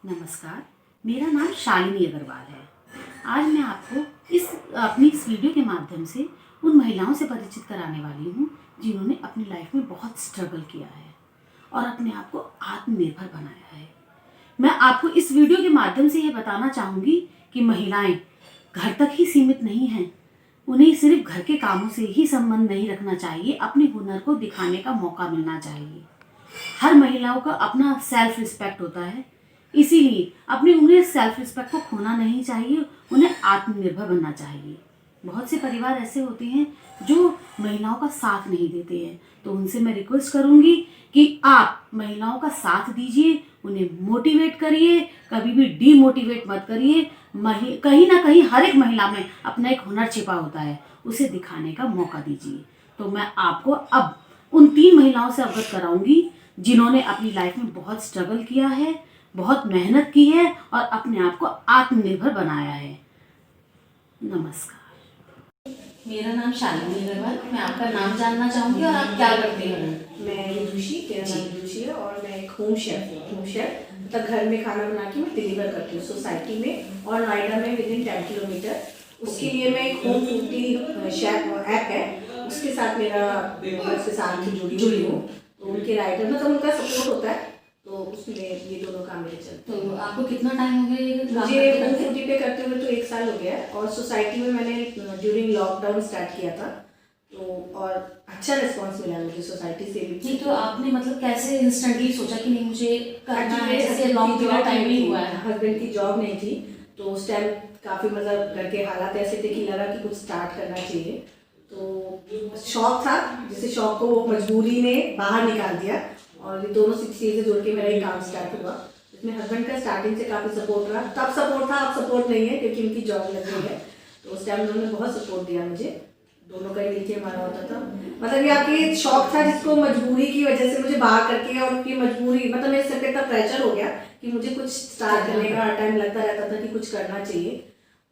नमस्कार, मेरा नाम शालिनी अग्रवाल है। आज मैं आपको अपनी इस वीडियो के माध्यम से उन महिलाओं से परिचित कराने वाली हूँ जिन्होंने अपनी लाइफ में बहुत स्ट्रगल किया है और अपने आप को आत्मनिर्भर बनाया है। मैं आपको इस वीडियो के माध्यम से ये बताना चाहूँगी कि महिलाएं घर तक ही सीमित नहीं हैं। उन्हें सिर्फ घर के कामों से ही संबंध नहीं रखना चाहिए, अपने हुनर को दिखाने का मौका मिलना चाहिए। हर महिलाओं का अपना सेल्फ रिस्पेक्ट होता है, इसीलिए उन्हें सेल्फ रिस्पेक्ट को खोना नहीं चाहिए, उन्हें आत्मनिर्भर बनना चाहिए। बहुत से परिवार ऐसे होते हैं जो महिलाओं का साथ नहीं देते हैं, तो उनसे मैं रिक्वेस्ट करूंगी कि आप महिलाओं का साथ दीजिए, उन्हें मोटिवेट करिए, कभी भी डीमोटिवेट मत करिए। कहीं ना कहीं हर एक महिला में अपना एक हुनर छिपा होता है, उसे दिखाने का मौका दीजिए। तो मैं आपको अब उन 3 महिलाओं से अवगत कराऊंगी जिन्होंने अपनी लाइफ में बहुत स्ट्रगल किया है, बहुत मेहनत की है और अपने आप को आत्मनिर्भर बनाया है। नमस्कार, मेरा नाम शालिनी अग्रवाल। मैं आपका नाम जानना चाहूँगी और आप क्या करते हैं? मैं जोशी, मेरा नाम जोशी है और मैं एक होम शेफ मतलब घर में खाना बना के मैं डिलीवर करती हूँ सोसाइटी में और नोएडा में विदिन 10 किलोमीटर। उसके लिए मैं एक होम फूडी शेफ ऐप है, उसके साथ मेरा 10 साल की जुड़ी हूँ। तो उनके राइडर मतलब उनका सपोर्ट होता है, तो उसमें ये दोनों काम मेरे चलते हैं। तो आपको कितना टाइम हो गया? मुझे होम फूडी पे करते हुए तो 1 साल हो गया है और सोसाइटी में मैंने ड्यूरिंग लॉकडाउन स्टार्ट किया था, तो और अच्छा रिस्पांस मिला मुझे सोसाइटी से भी। जी, तो आपने मतलब कैसे इंस्टेंटली सोचा कि नहीं मुझे करना है? जैसे लॉन्ग पीरियड टाइम नहीं हुआ है, हस्बैंड की जॉब नहीं थी, तो उस टाइम काफ़ी मतलब घर के हालात ऐसे थे कि लगा कि कुछ स्टार्ट करना चाहिए। तो शौक था, जिसे शौक को वो मजबूरी ने बाहर निकाल दिया और ये दोनों चीज़ें जुड़ के मेरा ये काम स्टार्ट हुआ। इसमें हस्बैंड का स्टार्टिंग से काफ़ी सपोर्ट रहा, तब सपोर्ट था, अब सपोर्ट नहीं है क्योंकि उनकी जॉब लग गई है। तो उस टाइम उन्होंने बहुत सपोर्ट दिया मुझे, दोनों का ही नीचे हमारा होता था। मतलब ये आपकी शौक था जिसको मजबूरी की वजह से मुझे बाहर करके, और उनकी मजबूरी मतलब मेरे सर पे इतना प्रेशर हो गया कि मुझे कुछ स्टार्ट करने का हर टाइम लगता रहता था कि कुछ करना चाहिए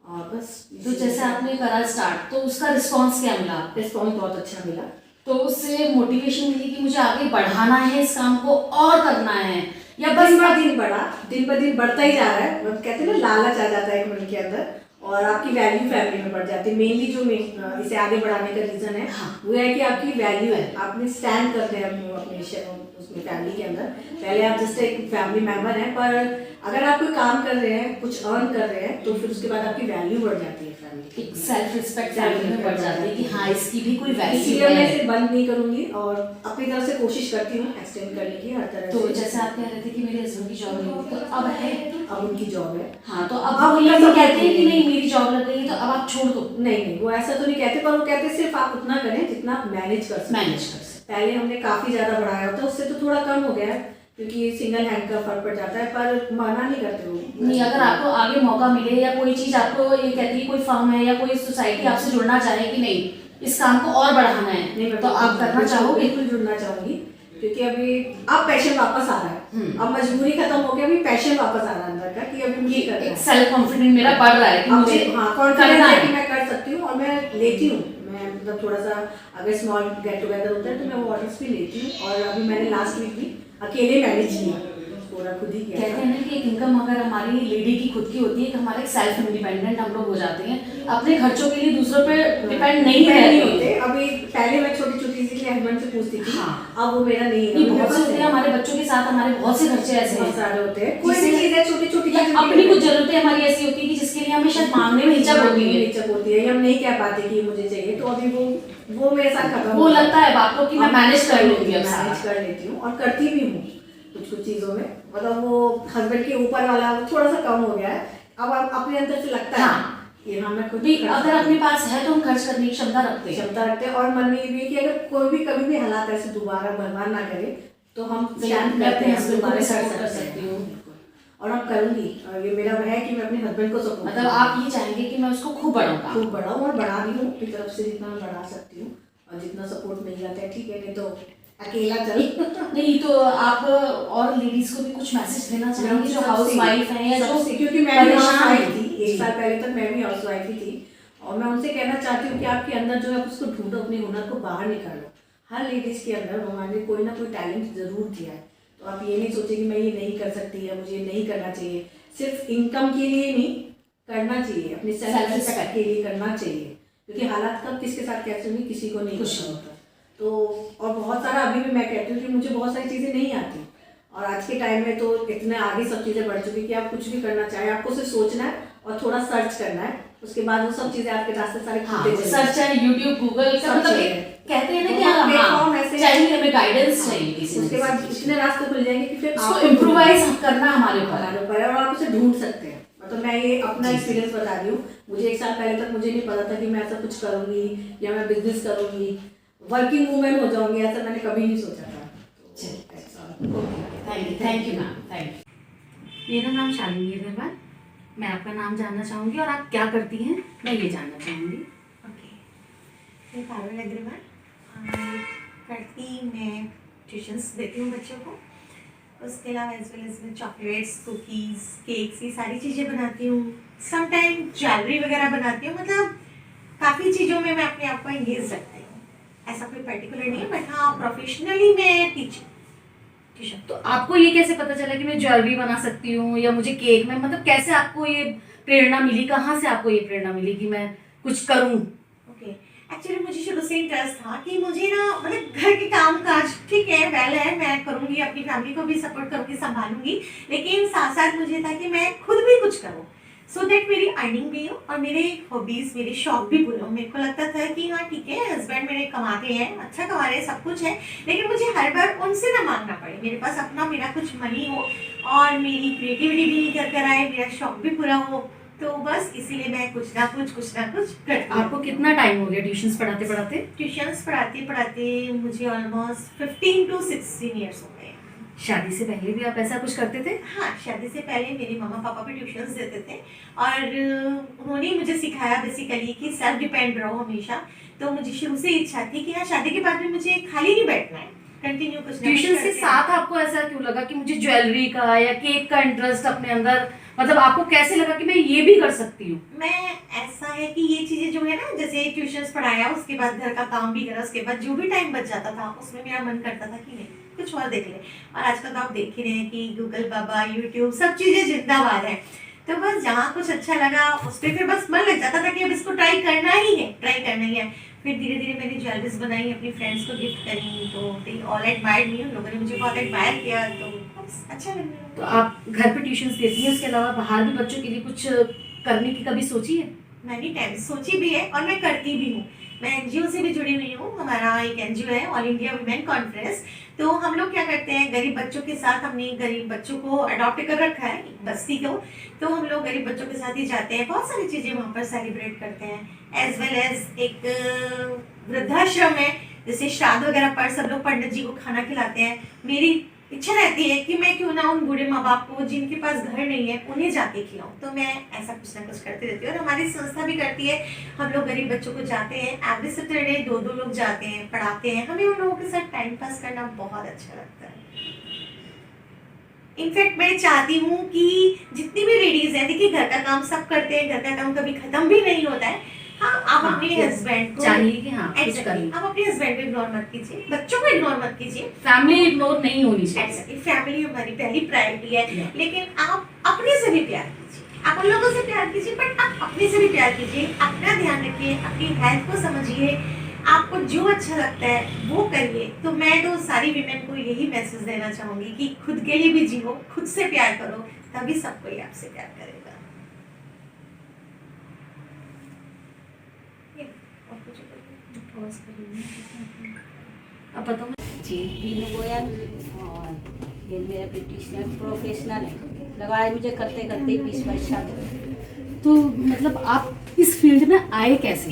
और बस। तो जैसे आपने करा स्टार्ट, तो उसका रिस्पांस क्या मिला? रिस्पॉन्स बहुत अच्छा मिला, तो उससे मोटिवेशन मिली कि मुझे आगे बढ़ाना है, इस काम को और करना है, या बस दिन ब दिन बढ़ता ही जा रहा है। मतलब कहते हैं ना, लालच आ जाता है एक मन के अंदर और आपकी वैल्यू फैमिली में बढ़ जाती है। मेनली जो इसे आगे बढ़ाने का रीज़न है वो है कि आपकी वैल्यू है, आपने स्टैंड करते हैं अपने उसमें फैमिली के अंदर। पहले आप जस्ट एक फैमिली मेंबर हैं, पर अगर आप कोई काम कर रहे हैं, कुछ अर्न कर रहे हैं, तो फिर उसके बाद आपकी वैल्यू बढ़ जाती है, फैमिली एक सेल्फ रिस्पेक्ट फैमिली में बढ़ जाती है कि हाँ इसकी भी कोई वैल्यू है। इसलिए मैं इसे बंद नहीं करूंगी और अपनी तरफ से कोशिश करती हूँ एक्सटेंड करने की हर तरह तो से। जैसे आप कह रहे थे कि मेरे हस्बैंड की जॉब नहीं हुई, तो अब है? अब उनकी जॉब है। हाँ, तो अब वो ये नहीं कहते हैं कि नहीं मेरी जॉब लग गई तो अब आप छोड़ दो? नहीं, वो ऐसा तो नहीं कहते, पर वो कहते सिर्फ आप उतना करें जितना आप मैनेज कर सकते। पहले हमने काफ़ी ज़्यादा बढ़ाया होता, उससे तो थोड़ा कम हो गया है क्योंकि सिंगल हैंड का फर्क पड़ जाता है, पर मना नहीं करते वो। नहीं, अगर आपको आगे मौका मिले या कोई चीज़ आपको ये कहती है, कोई फर्म है या कोई सोसाइटी आपसे जुड़ना चाहे कि नहीं इस काम को और बढ़ाना है, नहीं, तो आप करना चाहोगे? बिल्कुल जुड़ना चाहूँगी, क्योंकि अभी अब पैशन वापस आ रहा है। अब मजबूरी खत्म हो गया, अभी पैशन वापस आ रहा है अंदर का कि अभी मुझे करना है। सेल्फ कॉन्फिडेंस मेरा बढ़ रहा है कि मुझे कॉन्फिडेंस है कि मैं कर सकती हूँ और मैं लेती हूँ। मैं मतलब थोड़ा सा अगर स्मॉल गेट टुगेदर होता है तो मैं वो ऑर्डर्स भी लेती हूँ और अभी मैंने लास्ट वीक भी अकेले मैनेज किया, पूरा खुद ही किया। कहते हैं ना कि एक इनकम अगर हमारी लेडी की खुद की होती है, तो हमारे सेल्फ इंडिपेंडेंट हम लोग हो जाते हैं, अपने खर्चों के लिए दूसरों पे डिपेंड नहीं होते। अभी पहले मैं छोटी छोटी चीज़ के लिए हस्बैंड से पूछती थी, अब वो मेरा नहीं है। बहुत से होते हैं हमारे बच्चों के साथ, हमारे बहुत से खर्चे ऐसे बहुत सारे होते हैं, कोई भी चीज़ है छोटी छोटी अपनी कुछ जरूरतें हमारी ऐसी होती है कि जिसके लिए हमें शायद मांगने में हिचक होती है, हम नहीं कह पाते कि मुझे चाहिए, तो अभी वो मेरे साथ खत्म। वो लगता है आपको कि मैं मैनेज कर लूंगी, मैनेज कर लेती हूँ और करती भी हूँ कुछ चीज़ों में। मतलब वो हस्बैंड के ऊपर वाला थोड़ा सा कम हो गया है, अब अपने अंदर से लगता है कि हाँ मैं खुद भी, अगर अपने पास है तो हम खर्च करने की क्षमता रखते हैं और मन में ये भी कि अगर कोई भी कभी भी हालात ऐसे दोबारा भगवान ना करे तो हम स्टैंड करते हैं, दोबारा कर सकती हूँ और अब करूँगी। और ये मेरा है कि मैं अपने हस्बैंड को सपोर्ट, मतलब आप ये चाहेंगे कि मैं उसको खूब बढ़ाऊँ और बढ़ा भी हूँ अपनी तरफ से जितना मैं बढ़ा सकती हूँ, और जितना सपोर्ट मिल जाता है ठीक है, नहीं तो अकेला चल नहीं। तो आप और लेडीज को भी कुछ मैसेज देना चाहेंगे जो हाउस वाइफ है या जो, क्योंकि मैं भी हाउस वाइफ थी 1 साल पहले तक, मैं भी हाउस वाइफ ही थी, और मैं उनसे कहना चाहती हूँ कि आपके अंदर जो है उसको ढूंढो, अपने हुनर को बाहर निकालो। हर लेडीज के अंदर भगवान ने कोई ना कोई टैलेंट जरूर दिया है, तो आप ये नहीं सोचें कि मैं ये नहीं कर सकती या मुझे ये नहीं करना चाहिए। सिर्फ इनकम के लिए नहीं करना चाहिए, अपने सेल्फ रिस्पेक्ट के लिए करना चाहिए, क्योंकि हालात कब किसके साथ कैसे होंगे किसी को नहीं कुछ पता होता। तो और बहुत सारा अभी भी मैं कहती हूँ कि मुझे बहुत सारी चीज़ें नहीं आती, और आज के टाइम में तो इतने आगे सब चीज़ें बढ़ चुकी कि आप कुछ भी करना चाहें, आपको सिर्फ सोचना है और थोड़ा सर्च करना है, उसके बाद वो सब चीज़ें आपके रास्ते सारे खुलते चले सर्च है यूट्यूब गूगल का, मतलब एक कहते हैं ना कि हाँ, प्लेटफॉर्म ऐसे चाहिए, हमें गाइडेंस चाहिए किसी उसके बाद इतने रास्ते खुल जाएंगे कि फिर उसको इम्प्रोवाइज करना हमारे ऊपर और आप उसे ढूंढ सकते हैं। मतलब मैं ये अपना एक्सपीरियंस बता रही हूँ, मुझे 1 साल पहले तक मुझे नहीं पता था कि मैं ऐसा कुछ करूँगी या मैं बिजनेस करूँगी, वर्किंग वूमेन हो जाऊँगी, ऐसा मैंने कभी नहीं सोचा था। Thank you ma'am, thank you. मेरा नाम शालिनी अग्रवाल, मैं आपका नाम जानना चाहूँगी और आप क्या करती हैं मैं ये जानना चाहूँगी। ओके, मैं पारुल अग्रवाल करती, मैं ट्यूशन्स देती हूँ बच्चों को। उसके अलावा एज वेल एज मैं चॉकलेट्स, कुकीज़, केक्स, ये सारी चीज़ें बनाती हूँ। समटाइम ज्वेलरी वगैरह बनाती हूँ, मतलब काफ़ी चीज़ों में मैं अपने आप को एंगेज रखती हूँ। ऐसा कोई पर्टिकुलर नहीं है, बट हाँ प्रोफेशनली मैं टीचर। तो आपको ये कैसे पता चला कि मैं ज्वेलरी बना सकती हूँ या मुझे केक में, मतलब कैसे आपको ये प्रेरणा मिली, कहाँ से आपको ये प्रेरणा मिली कि मैं कुछ करूँ? ओके, एक्चुअली मुझे शुरू से इंटरेस्ट था कि मुझे ना मतलब घर के काम काज ठीक है वेल है, मैं करूँगी, अपनी फैमिली को भी सपोर्ट करूँगी, संभालूंगी, लेकिन साथ साथ मुझे था कि मैं खुद भी कुछ करूँ, सो दैट मेरी अर्निंग भी हो और मेरे हॉबीज़, मेरे शौक भी पूरे हो। मेरे को लगता था कि हाँ ठीक है, हस्बैंड मेरे कमाते हैं, अच्छा कमा रहे हैं, सब कुछ है, लेकिन मुझे हर बार उनसे ना मांगना पड़े, मेरे पास अपना मेरा कुछ मनी हो और मेरी क्रिएटिविटी भी कर कर आए, मेरा शौक भी पूरा हो। तो बस इसीलिए मैं कुछ ना कुछ करती हूँ। आपको कितना टाइम हो गया ट्यूशन्स पढ़ाते पढ़ाते? ट्यूशन्स पढ़ाते पढ़ाते मुझे ऑलमोस्ट 15 to 16 ईयर्स हो गए। शादी से पहले भी आप ऐसा कुछ करते थे? हाँ, शादी से पहले मेरे मम्मा पापा भी ट्यूशन्स देते थे और उन्होंने मुझे सिखाया बेसिकली कि सेल्फ डिपेंड रहो हमेशा। तो मुझे शुरू से इच्छा थी कि हाँ शादी के बाद भी मुझे खाली नहीं बैठना है, कंटिन्यू कुछ ट्यूशन के साथ आपको ऐसा क्यों लगा कि मुझे ज्वेलरी का या केक का इंटरेस्ट अपने अंदर, मतलब आपको कैसे लगा कि मैं ये भी कर सकती हूँ? मैं ऐसा है कि ये चीजें जो है ना, जैसे ट्यूशन्स पढ़ाया, उसके बाद घर का काम भी करा, उसके बाद जो भी टाइम बच जाता था उसमें मेरा मन करता था कि नहीं कुछ और देख ले। और आजकल तो आप देख ही रहे हैं कि गूगल बाबा, यूट्यूब, सब चीजें जिंदाबाद है। तो बस जहाँ कुछ अच्छा लगा उस पर फिर बस मन लग जाता था कि अब इसको ट्राई करना ही है। फिर धीरे धीरे मैंने ज्वेलरीज बनाई, अपनी फ्रेंड्स को गिफ्ट करी, तो दे ऑल एडमायर्ड मी, उन लोगों ने मुझे बहुत एडमायर किया, तो बस अच्छा लगने। तो आप घर पे ट्यूशन्स देती हैं, उसके अलावा बाहर भी बच्चों के लिए कुछ करने की कभी सोची है? मैंने टाइम सोची भी है और मैं करती भी हूँ। मैं एनजीओ से भी जुड़ी हुई हूँ, हमारा एक एनजीओ है ऑल इंडिया वुमेन कॉन्फ्रेंस। तो हम लोग क्या करते हैं, गरीब बच्चों के साथ, हमने गरीब बच्चों को अडॉप्ट कर रखा है बस्ती को, तो हम लोग गरीब बच्चों के साथ ही जाते हैं, बहुत सारी चीज़ें वहाँ पर सेलिब्रेट करते हैं। एज वेल एज एक वृद्धाश्रम है, जैसे श्राद्ध वगैरह पर सब लोग पंडित जी को खाना खिलाते हैं। मेरी इच्छा रहती है कि मैं क्यों ना उन बूढ़े माँ बाप को जिनके पास घर नहीं है उन्हें जाके खिलाऊं, तो मैं ऐसा कुछ ना कुछ करती रहती हूँ। और हमारी संस्था भी करती है, हम लोग गरीब बच्चों को जाते हैं, एवरी सैटरडे 2 लोग जाते हैं, पढ़ाते हैं। हमें उन लोगों के साथ टाइम पास करना बहुत अच्छा लगता है। इनफैक्ट मैं चाहती हूँ कि जितनी भी लेडीज हैं, देखिए घर का काम सब करते हैं, घर का काम कभी खत्म भी नहीं होता है। हाँ, आप अपने हस्बैंड को चाहिए कि हाँ कुछ करें। आप अपने हस्बैंड को इग्नोर मत कीजिए, बच्चों को इग्नोर मत कीजिए, फैमिली इग्नोर नहीं होनी चाहिए। एक्चुअली फैमिली हमारी पहली प्रायोरिटी है, लेकिन आप अपने से भी प्यार कीजिए, आप उन लोगों से प्यार कीजिए, बट आप अपने से भी प्यार कीजिए, अपना ध्यान रखिए, अपनी हेल्थ को समझिए, आपको जो अच्छा लगता है वो करिए। तो मैं तो सारी वीमेन को यही मैसेज देना चाहूँगी कि खुद के लिए भी जियो, खुद से प्यार करो, तभी सब कोई आपसे प्यार करेगा। अब बताओ जी, बीनू गोयल, और ये मेरा ब्यूटिशियन प्रोफेशनल है, लगाए मुझे करते करते 20-22 साल हो गए। तो मतलब आप इस फील्ड में आए कैसे?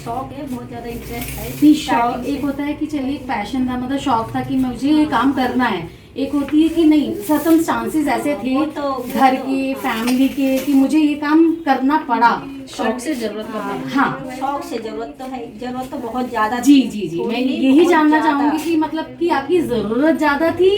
शौक है, बहुत ज़्यादा इंटरेस्ट है। नहीं, शौक starting से। एक होता है कि चलिए एक पैशन था, मतलब शौक था कि मुझे ये काम करना है, एक होती है कि नहीं सर्कमस्टांसेस ऐसे थे वो घर के, फैमिली के, कि मुझे ये काम करना पड़ा। शौक से जरूरत तो है। हाँ, शौक से जरूरत तो है, जरूरत तो बहुत ज़्यादा जी जी जी, मैं यही जानना चाहूंगी कि मतलब कि आपकी जरूरत ज्यादा थी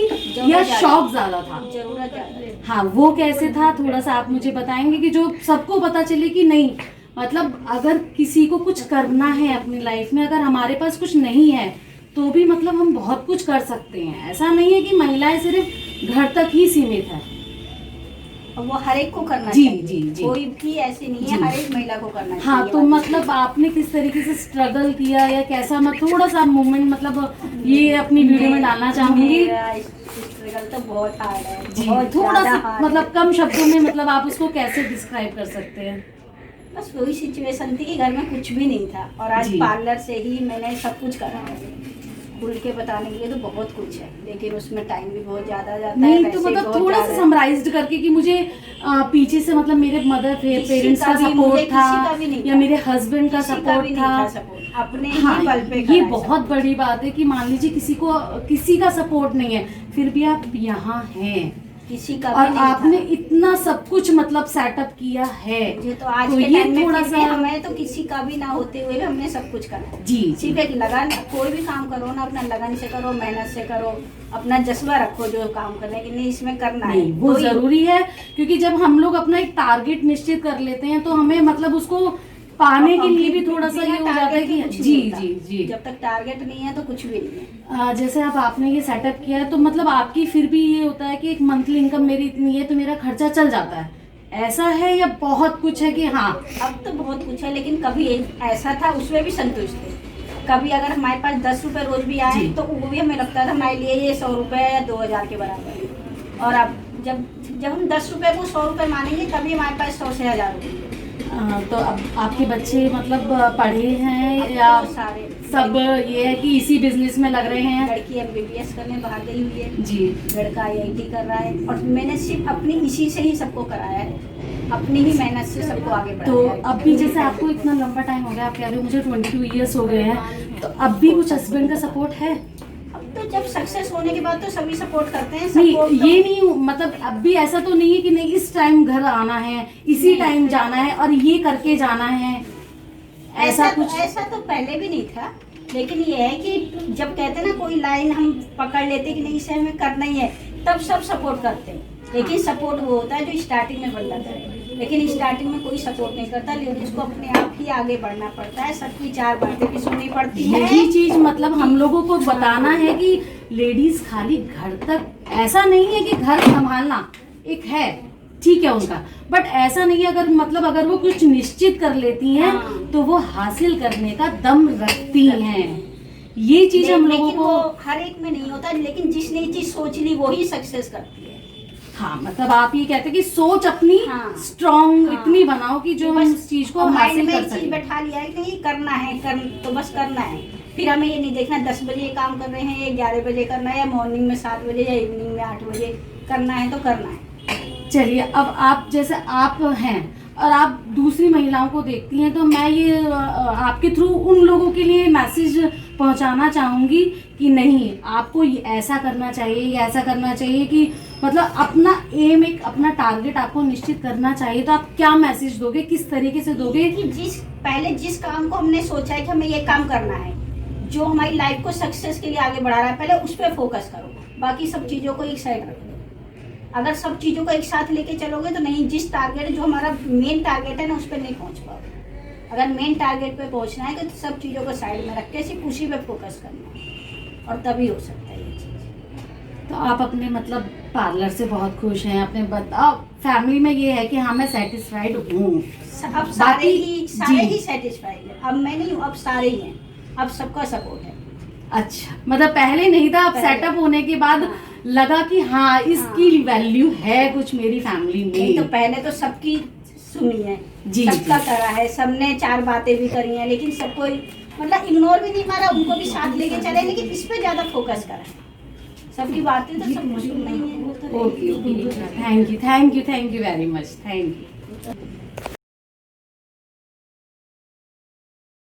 या शौक ज्यादा था? जरूरत ज़्यादा है। हाँ, वो कैसे था, थोड़ा सा आप मुझे बताएंगे कि जो सबको पता चले कि नहीं, मतलब अगर किसी को कुछ करना है अपनी लाइफ में, अगर हमारे पास कुछ नहीं है तो भी मतलब हम बहुत कुछ कर सकते हैं। ऐसा नहीं है कि महिलाएं सिर्फ घर तक ही सीमित है। और वो हर एक को करना जी, चाहिए। जी, जी। कोई भी ऐसी नहीं है, जी। हर एक महिला को करना चाहिए। हाँ, तो मतलब आपने किस तरीके से स्ट्रगल किया या कैसा, मैं थोड़ा सा मूवमेंट मतलब ये अपनी वीडियो में डालना चाहूंगी। मेरा स्ट्रगल तो बहुत हार्ड है, जी, बहुत थोड़ा ज़्यादा सा hard मतलब है। कम शब्दों में मतलब आप उसको कैसे डिस्क्राइब कर सकते हैं? बस वही सिचुएशन थी कि घर में कुछ भी नहीं था और आज जी। पार्लर से ही मैंने सब कुछ करा है। खुल के बताने के लिए तो बहुत कुछ है, लेकिन उसमें टाइम भी बहुत ज़्यादा जाता है। नहीं तो पैसे मतलब बहुत थोड़ा सा ज़्यादा है। समराइज्ड करके कि मुझे पीछे से मतलब मेरे मदर किसी पेरेंट्स का का भी, मुझे सपोर्ट था किसी का भी नहीं या था। मेरे हस्बैंड का किसी का सपोर्ट भी नहीं था। था सपोर्ट, अपने हाँ, ही बल पे ये करा है बहुत सब। बड़ी बात है कि मान लीजिए किसी का सपोर्ट नहीं है, फिर भी आप यहाँ हैं किसी का और भी नहीं आपने था। इतना सब कुछ मतलब सेटअप किया है। मुझे तो आज तो के ये टाइम में थोड़ा फिर भी सा हमें तो किसी का भी ना होते हुए भी हमने सब कुछ करा। जी जी सिर्फ एक लगन, कोई भी काम करो ना अपना लगन से करो, मेहनत से करो, अपना जज्बा रखो जो काम करने के लिए इसमें करना है। नहीं वो तो ही- जरूरी है, क्योंकि जब हम लोग अपना एक टारगेट निश्चित कर लेते हैं तो हमें मतलब उसको पाने के लिए भी थोड़ा सा ये हो जाता है कि जी जी जी। जब तक टारगेट नहीं है तो कुछ भी नहीं है। जैसे अब आपने ये सेटअप किया है तो मतलब आपकी फिर भी ये होता है कि एक मंथली इनकम मेरी इतनी है तो मेरा खर्चा चल जाता है, ऐसा है या बहुत कुछ है कि हाँ? अब तो बहुत कुछ है, लेकिन कभी ऐसा था उसमें भी संतुष्ट थे। कभी अगर हमारे पास 10 रुपए रोज भी आए जी। तो वो भी हमें लगता था हमारे लिए ये 100 रुपए या 2000 के बराबर है। और अब जब हम 10 रुपए को 100 रुपए मानेंगे तभी हमारे पास 100 से 1000 रुपए। तो अब आपके बच्चे मतलब पढ़े हैं अब या तो सारे सब ये है कि इसी बिजनेस में लग रहे हैं? लड़की MBBS करने बाहर गई हुई है, जी। लड़का IIT कर रहा है। और मैंने सिर्फ अपनी इसी से ही सबको कराया है, अपनी ही मेहनत से सबको आगे बढ़ाया तो है। अब भी जैसे आपको इतना लंबा टाइम हो गया, आप कह रहे हो मुझे 22 ईयर्स हो गए हैं, तो अब भी कुछ हस्बैंड का सपोर्ट है? अब तो जब सक्सेस होने के बाद तो सभी सपोर्ट करते हैं। नहीं support ये नहीं मतलब अब भी ऐसा तो नहीं है कि नहीं इस टाइम घर आना है, इसी टाइम जाना है और ये करके जाना है, ऐसा कुछ? ऐसा तो पहले भी नहीं था, लेकिन ये है कि जब कहते हैं ना कोई लाइन हम पकड़ लेते कि नहीं इसे हमें करना ही है, तब सब सपोर्ट करते हैं। लेकिन सपोर्ट वो होता है जो स्टार्टिंग में बंदा करे, लेकिन स्टार्टिंग में कोई सपोर्ट नहीं करता। लेडीज को अपने आप ही आगे बढ़ना पड़ता है, सबकी 4 बातें भी सुननी पड़ती है। यही चीज मतलब हम लोगों को बताना है कि लेडीज खाली घर तक, ऐसा नहीं है कि घर संभालना एक है ठीक है उनका, बट ऐसा नहीं है अगर मतलब अगर वो कुछ निश्चित कर लेती हैं हाँ। तो वो हासिल करने का दम रखती हैं। ये चीज हम लोगों लेकिन को वो हर एक में नहीं होता, लेकिन जिसने ये चीज सोच ली वो ही सक्सेस करती है। हाँ मतलब आप ये कहते हैं कि सोच अपनी हाँ। स्ट्रॉन्ग हाँ। इतनी बनाओ कि जो हम उस चीज को माइंड हासिल में कर एक चीज सकें। बैठा लिया है कि नहीं करना है, तो बस करना है। फिर हमें ये नहीं देखना 10 बजे ये काम कर रहे हैं या 11 बजे करना है या मॉर्निंग में 7 बजे या इवनिंग में 8 बजे करना है तो करना है। चलिए अब आप जैसे आप हैं और आप दूसरी महिलाओं को देखती हैं, तो मैं ये आपके थ्रू उन लोगों के लिए मैसेज पहुंचाना चाहूँगी कि नहीं आपको ये ऐसा करना चाहिए या ऐसा करना चाहिए, कि मतलब अपना एम एक अपना टारगेट आपको निश्चित करना चाहिए। तो आप क्या मैसेज दोगे, किस तरीके से दोगे? कि जिस काम को हमने सोचा है कि हमें ये काम करना है, जो हमारी लाइफ को सक्सेस के लिए आगे बढ़ा रहा है, पहले उस पर फोकस करो, बाकी सब चीज़ों को एक साइड रख दो। अगर सब चीज़ों को एक साथ लेके चलोगे तो नहीं, जिस टारगेट जो हमारा मेन टारगेट है ना उस पर नहीं पहुंच पाओगे। अगर मेन टारगेट पे पहुंचना है तो सब चीज़ों को साइड में रख के सिर्फ उसी पे फोकस करना है और तभी हो सकता है ये चीज़। तो आप अपने मतलब पार्लर से बहुत खुश हैं, अपने फैमिली में ये है कि हाँ मैं सेटिस्फाइड हूँ? अब सारे जी। ही सेटिस्फाइड है। अब मैं नहीं हूँ, अब सारे ही हैं, अब सबका सपोर्ट है। अच्छा मतलब पहले नहीं था, अब पहले। सेटअप होने के बाद हाँ। लगा कि हाँ इसकी वैल्यू है कुछ मेरी फैमिली नहीं तो में। पहले तो सबकी सुनी है, जी, सबका जी। करा है, सबने 4 बातें भी करी हैं, लेकिन सबको मतलब इग्नोर भी नहीं मारा, उनको भी साथ लेके चले, लेकिन इस पे ज्यादा फोकस करा है। सबकी बातें तो सबको सुनना ही है, वो तो okay okay, thank you very much, thank you.